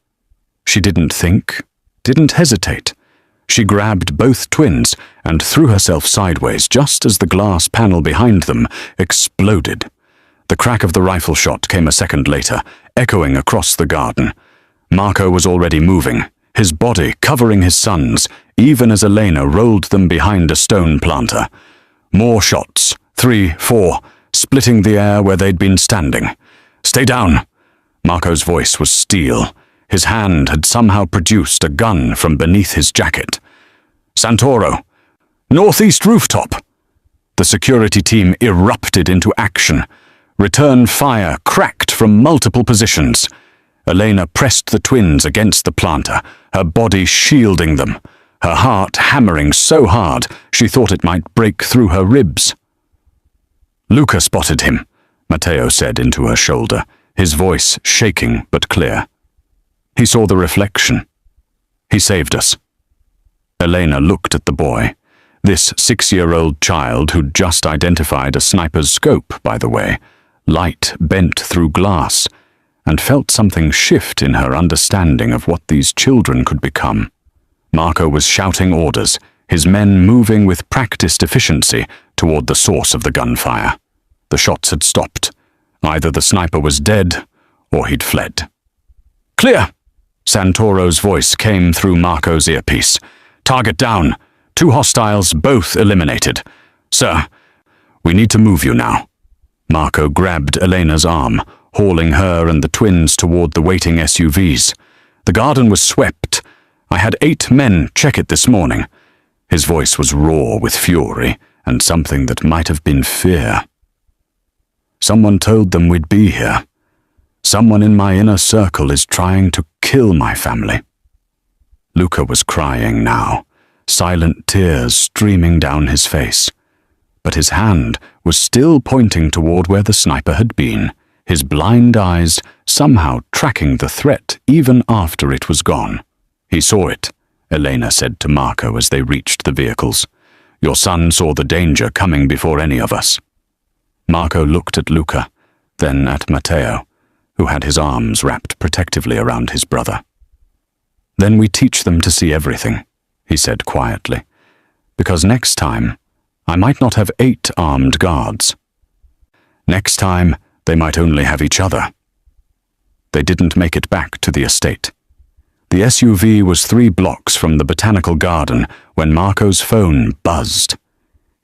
She didn't think, didn't hesitate. She grabbed both twins and threw herself sideways just as the glass panel behind them exploded. The crack of the rifle shot came a second later, echoing across the garden. Marco was already moving, his body covering his sons, even as Elena rolled them behind a stone planter. More shots, 3, 4, splitting the air where they'd been standing. "Stay down!" Marco's voice was steel. His hand had somehow produced a gun from beneath his jacket. "Santoro! Northeast rooftop!" The security team erupted into action. Return fire cracked from multiple positions. Elena pressed the twins against the planter, her body shielding them, her heart hammering so hard she thought it might break through her ribs. Luca spotted him. Matteo said into her shoulder, his voice shaking but clear. He saw the reflection. He saved us. Elena looked at the boy, this 6-year-old child who'd just identified a sniper's scope, by the way, light bent through glass, and felt something shift in her understanding of what these children could become. Marco was shouting orders, his men moving with practiced efficiency toward the source of the gunfire. The shots had stopped. Either the sniper was dead, or he'd fled. "Clear!" Santoro's voice came through Marco's earpiece. "Target down. 2 hostiles, both eliminated. Sir, we need to move you now." Marco grabbed Elena's arm, hauling her and the twins toward the waiting SUVs. "The garden was swept. I had 8 men check it this morning." His voice was raw with fury and something that might have been fear. "Someone told them we'd be here. Someone in my inner circle is trying to kill my family." Luca was crying now, silent tears streaming down his face. But his hand was still pointing toward where the sniper had been, his blind eyes somehow tracking the threat even after it was gone. "He saw it," Elena said to Marco as they reached the vehicles. "Your son saw the danger coming before any of us." Marco looked at Luca, then at Matteo, who had his arms wrapped protectively around his brother. "Then we teach them to see everything," he said quietly, "because next time, I might not have 8 armed guards. Next time, they might only have each other." They didn't make it back to the estate. The SUV was 3 blocks from the botanical garden when Marco's phone buzzed.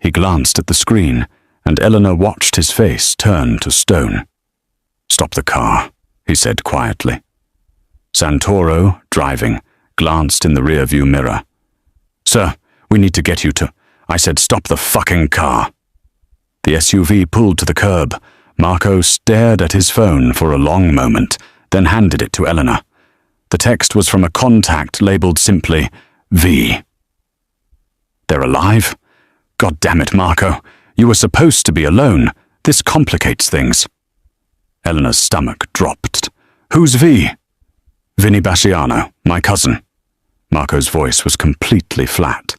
He glanced at the screen, and Eleanor watched his face turn to stone. "Stop the car," he said quietly. Santoro, driving, glanced in the rearview mirror. "Sir, we need to get you to—" I said, "Stop the fucking car." The SUV pulled to the curb. Marco stared at his phone for a long moment, then handed it to Eleanor. The text was from a contact labeled simply V. "They're alive? God damn it, Marco. You were supposed to be alone. This complicates things." Eleanor's stomach dropped. "Who's V?" "Vinny Basciano, my cousin." Marco's voice was completely flat.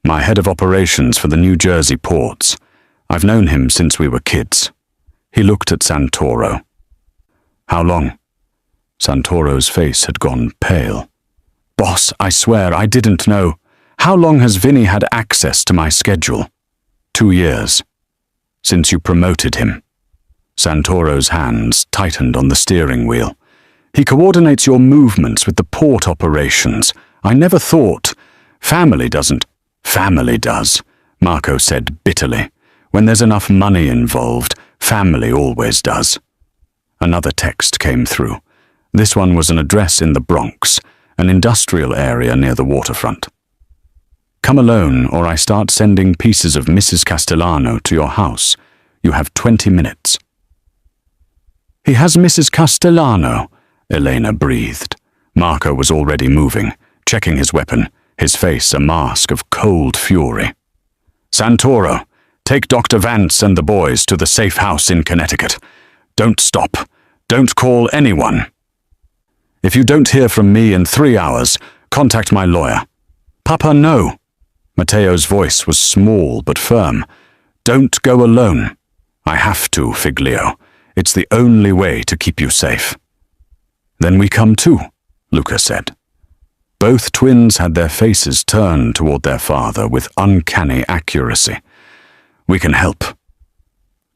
"My head of operations for the New Jersey ports. I've known him since we were kids." He looked at Santoro. "How long?" Santoro's face had gone pale. "Boss, I swear I didn't know. How long has Vinny had access to my schedule?" 2 years. "Since you promoted him." Santoro's hands tightened on the steering wheel. "He coordinates your movements with the port operations. I never thought. Family doesn't." "Family does," Marco said bitterly. "When there's enough money involved, family always does." Another text came through. This one was an address in the Bronx, an industrial area near the waterfront. "Come alone, or I start sending pieces of Mrs. Castellano to your house. You have 20 minutes. "He has Mrs. Castellano," Elena breathed. Marco was already moving, checking his weapon, his face a mask of cold fury. "Santoro, take Dr. Vance and the boys to the safe house in Connecticut. Don't stop. Don't call anyone. If you don't hear from me in 3 hours, contact my lawyer." "Papa, no." Matteo's voice was small but firm. "Don't go alone." "I have to, Figlio. It's the only way to keep you safe." "Then we come too," Luca said. Both twins had their faces turned toward their father with uncanny accuracy. "We can help."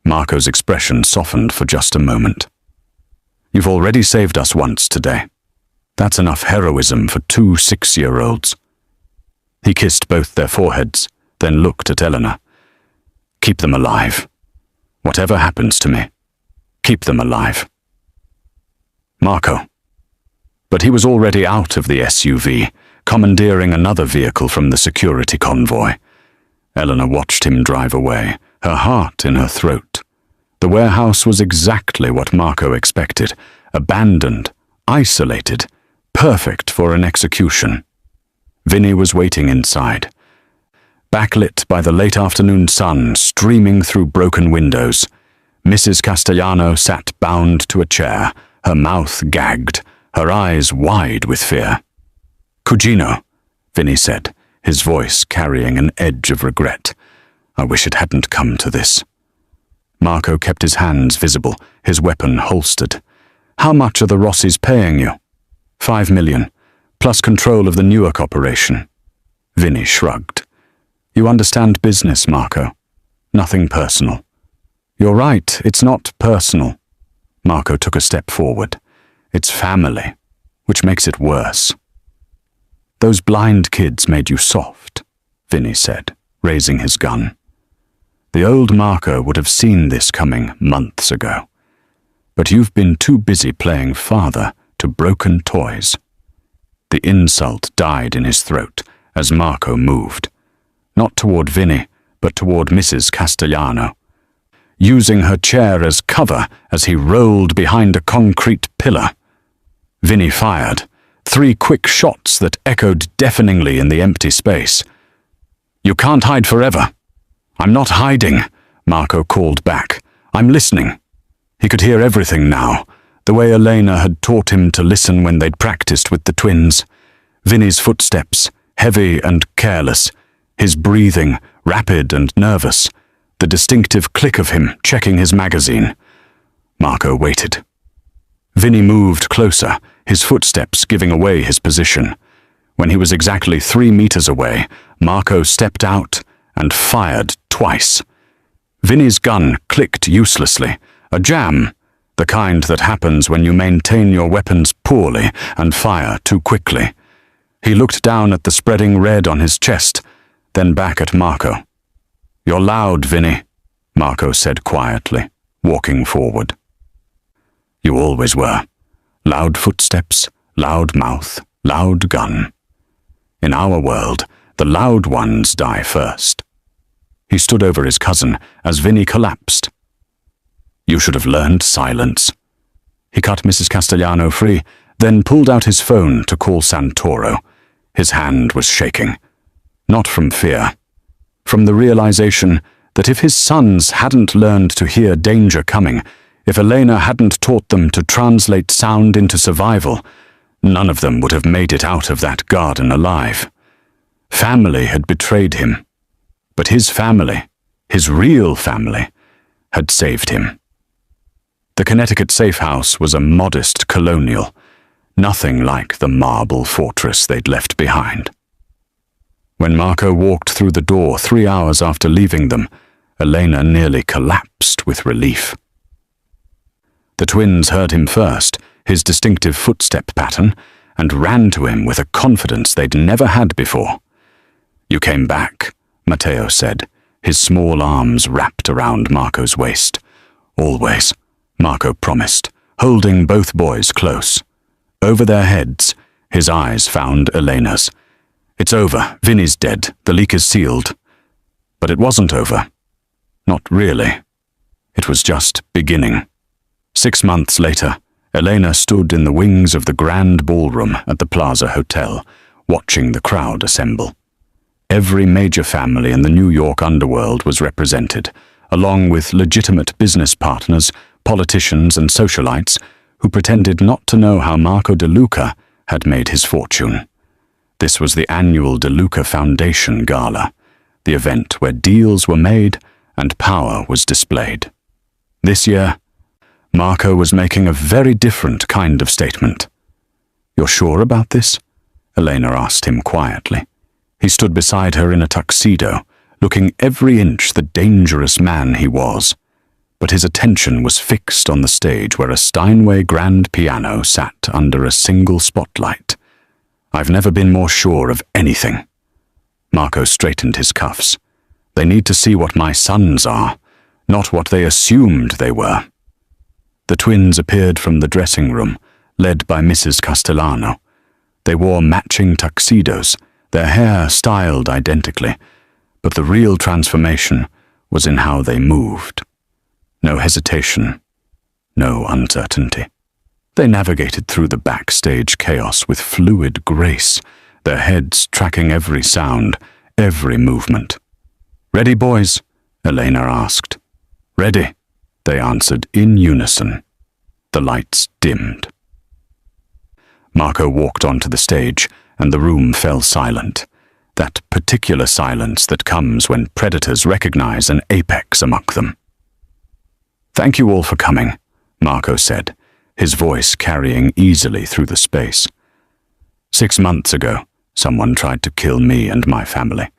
Marco's expression softened for just a moment. "You've already saved us once today. That's enough heroism for 2 6-year-olds. He kissed both their foreheads, then looked at Eleanor. "Keep them alive. Whatever happens to me, keep them alive." "Marco." But he was already out of the SUV, commandeering another vehicle from the security convoy. Eleanor watched him drive away, her heart in her throat. The warehouse was exactly what Marco expected, abandoned, isolated, perfect for an execution. Vinny was waiting inside, backlit by the late afternoon sun streaming through broken windows. Mrs. Castellano sat bound to a chair, her mouth gagged, her eyes wide with fear. "Cugino," Vinny said, his voice carrying an edge of regret. "I wish it hadn't come to this." Marco kept his hands visible, his weapon holstered. "How much are the Rossis paying you?" "5 million, plus control of the Newark operation." Vinny shrugged. "You understand business, Marco. Nothing personal." "You're right, it's not personal." Marco took a step forward. "It's family, which makes it worse." "Those blind kids made you soft," Vinny said, raising his gun. The old Marco would have seen this coming months ago. "But you've been too busy playing father to broken toys." The insult died in his throat as Marco moved, not toward Vinny, but toward Mrs. Castellano, using her chair as cover as he rolled behind a concrete pillar. Vinny fired, 3 quick shots that echoed deafeningly in the empty space. "You can't hide forever." "I'm not hiding," Marco called back. "I'm listening." He could hear everything now, the way Elena had taught him to listen when they'd practiced with the twins. Vinny's footsteps, heavy and careless, his breathing, rapid and nervous, the distinctive click of him checking his magazine. Marco waited. Vinny moved closer, his footsteps giving away his position. When he was exactly 3 meters away, Marco stepped out and fired twice. Vinny's gun clicked uselessly, a jam, the kind that happens when you maintain your weapons poorly and fire too quickly. He looked down at the spreading red on his chest, then back at Marco. "You're loud, Vinny," Marco said quietly, walking forward. "You always were. Loud footsteps, loud mouth, loud gun. In our world, the loud ones die first." He stood over his cousin as Vinny collapsed. "You should have learned silence." He cut Mrs. Castellano free, then pulled out his phone to call Santoro. His hand was shaking. Not from fear. From the realization that if his sons hadn't learned to hear danger coming, if Elena hadn't taught them to translate sound into survival, none of them would have made it out of that garden alive. Family had betrayed him, but his family, his real family, had saved him. The Connecticut safe house was a modest colonial, nothing like the marble fortress they'd left behind. When Marco walked through the door 3 hours after leaving them, Elena nearly collapsed with relief. The twins heard him first, his distinctive footstep pattern, and ran to him with a confidence they'd never had before. "You came back," Matteo said, his small arms wrapped around Marco's waist. "Always," Marco promised, holding both boys close. Over their heads, his eyes found Elena's. "It's over. Vinny's dead. The leak is sealed." But it wasn't over. Not really. It was just beginning. 6 months later, Elena stood in the wings of the grand ballroom at the Plaza Hotel, watching the crowd assemble. Every major family in the New York underworld was represented, along with legitimate business partners, politicians and socialites who pretended not to know how Marco De Luca had made his fortune. This was the annual De Luca Foundation Gala, the event where deals were made and power was displayed. This year, Marco was making a very different kind of statement. "You're sure about this?" Elena asked him quietly. He stood beside her in a tuxedo, looking every inch the dangerous man he was. But his attention was fixed on the stage where a Steinway grand piano sat under a single spotlight. "I've never been more sure of anything." Marco straightened his cuffs. "They need to see what my sons are, not what they assumed they were." The twins appeared from the dressing room, led by Mrs. Castellano. They wore matching tuxedos, their hair styled identically, but the real transformation was in how they moved. No hesitation, no uncertainty. They navigated through the backstage chaos with fluid grace, their heads tracking every sound, every movement. "Ready, boys?" Elena asked. "Ready," they answered in unison. The lights dimmed. Marco walked onto the stage, and the room fell silent. That particular silence that comes when predators recognize an apex among them. "Thank you all for coming," Marco said, his voice carrying easily through the space. 6 months ago, someone tried to kill me and my family.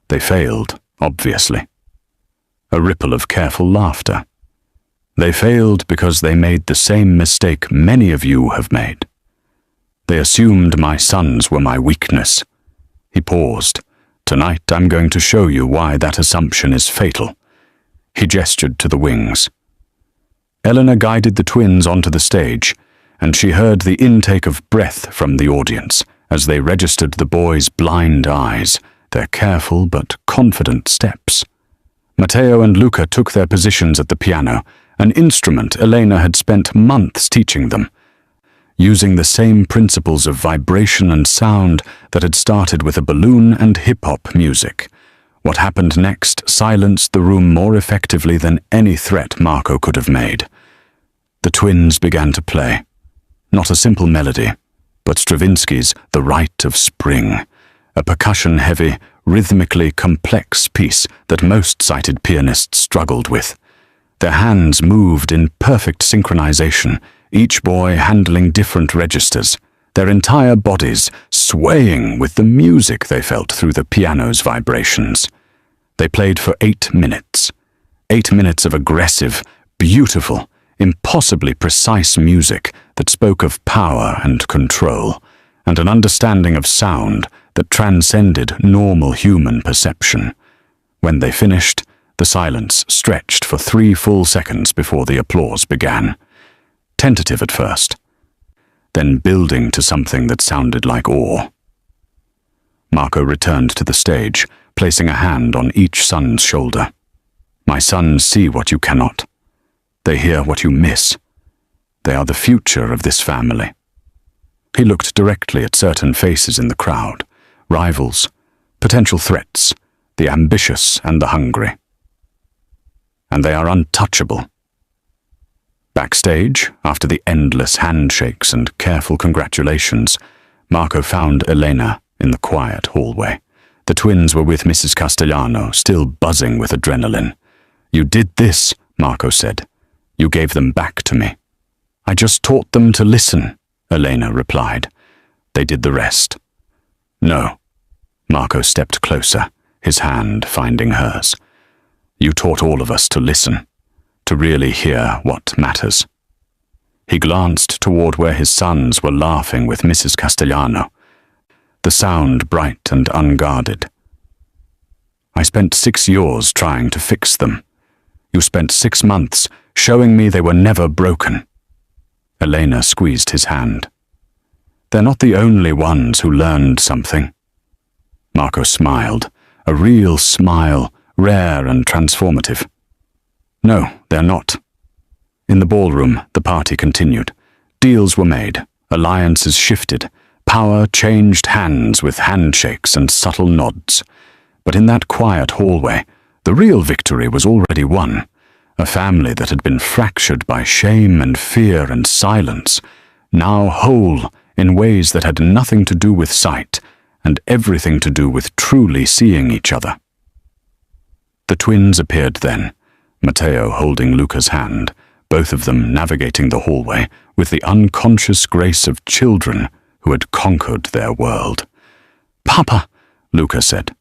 They failed, obviously. A ripple of careful laughter. They failed because they made the same mistake many of you have made. They assumed my sons were my weakness. He paused. "Tonight I'm going to show you why that assumption is fatal." He gestured to the wings. Eleanor guided the twins onto the stage, and she heard the intake of breath from the audience as they registered the boys' blind eyes, their careful but confident steps. Matteo and Luca took their positions at the piano, an instrument Elena had spent months teaching them, using the same principles of vibration and sound that had started with a balloon and hip-hop music. What happened next silenced the room more effectively than any threat Marco could have made. The twins began to play. Not a simple melody, but Stravinsky's The Rite of Spring, a percussion-heavy, rhythmically complex piece that most sighted pianists struggled with. Their hands moved in perfect synchronization, each boy handling different registers, their entire bodies swaying with the music they felt through the piano's vibrations. They played for 8 minutes. 8 minutes of aggressive, beautiful, impossibly precise music that spoke of power and control, and an understanding of sound that transcended normal human perception. When they finished, the silence stretched for 3 full seconds before the applause began. Tentative at first, then building to something that sounded like awe. Marco returned to the stage, placing a hand on each son's shoulder. "My sons see what you cannot. They hear what you miss. They are the future of this family." He looked directly at certain faces in the crowd, rivals, potential threats, the ambitious and the hungry. And they are untouchable. Backstage, after the endless handshakes and careful congratulations, Marco found Elena in the quiet hallway. The twins were with Mrs. Castellano, still buzzing with adrenaline. "You did this," Marco said. "You gave them back to me." "I just taught them to listen," Elena replied. "They did the rest." "No." Marco stepped closer, his hand finding hers. "You taught all of us to listen, to really hear what matters." He glanced toward where his sons were laughing with Mrs. Castellano, the sound bright and unguarded. "I spent 6 years trying to fix them. You spent 6 months showing me they were never broken." Elena squeezed his hand. "They're not the only ones who learned something." Marco smiled, a real smile, rare and transformative. "No, they're not." In the ballroom, the party continued. Deals were made, alliances shifted, power changed hands with handshakes and subtle nods. But in that quiet hallway, the real victory was already won. A family that had been fractured by shame and fear and silence, now whole in ways that had nothing to do with sight and everything to do with truly seeing each other. The twins appeared then, Matteo holding Luca's hand, both of them navigating the hallway with the unconscious grace of children who had conquered their world. "Papa," Luca said.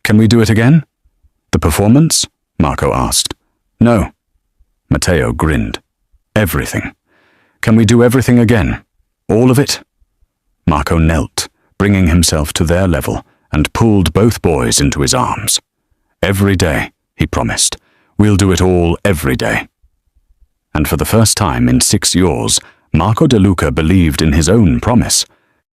"Can we do it again?" "The performance?" Marco asked. "No." Matteo grinned. "Everything. Can we do everything again? All of it?" Marco knelt, bringing himself to their level, and pulled both boys into his arms. "Every day," he promised. "We'll do it all every day." And for the first time in 6 years, Marco De Luca believed in his own promise.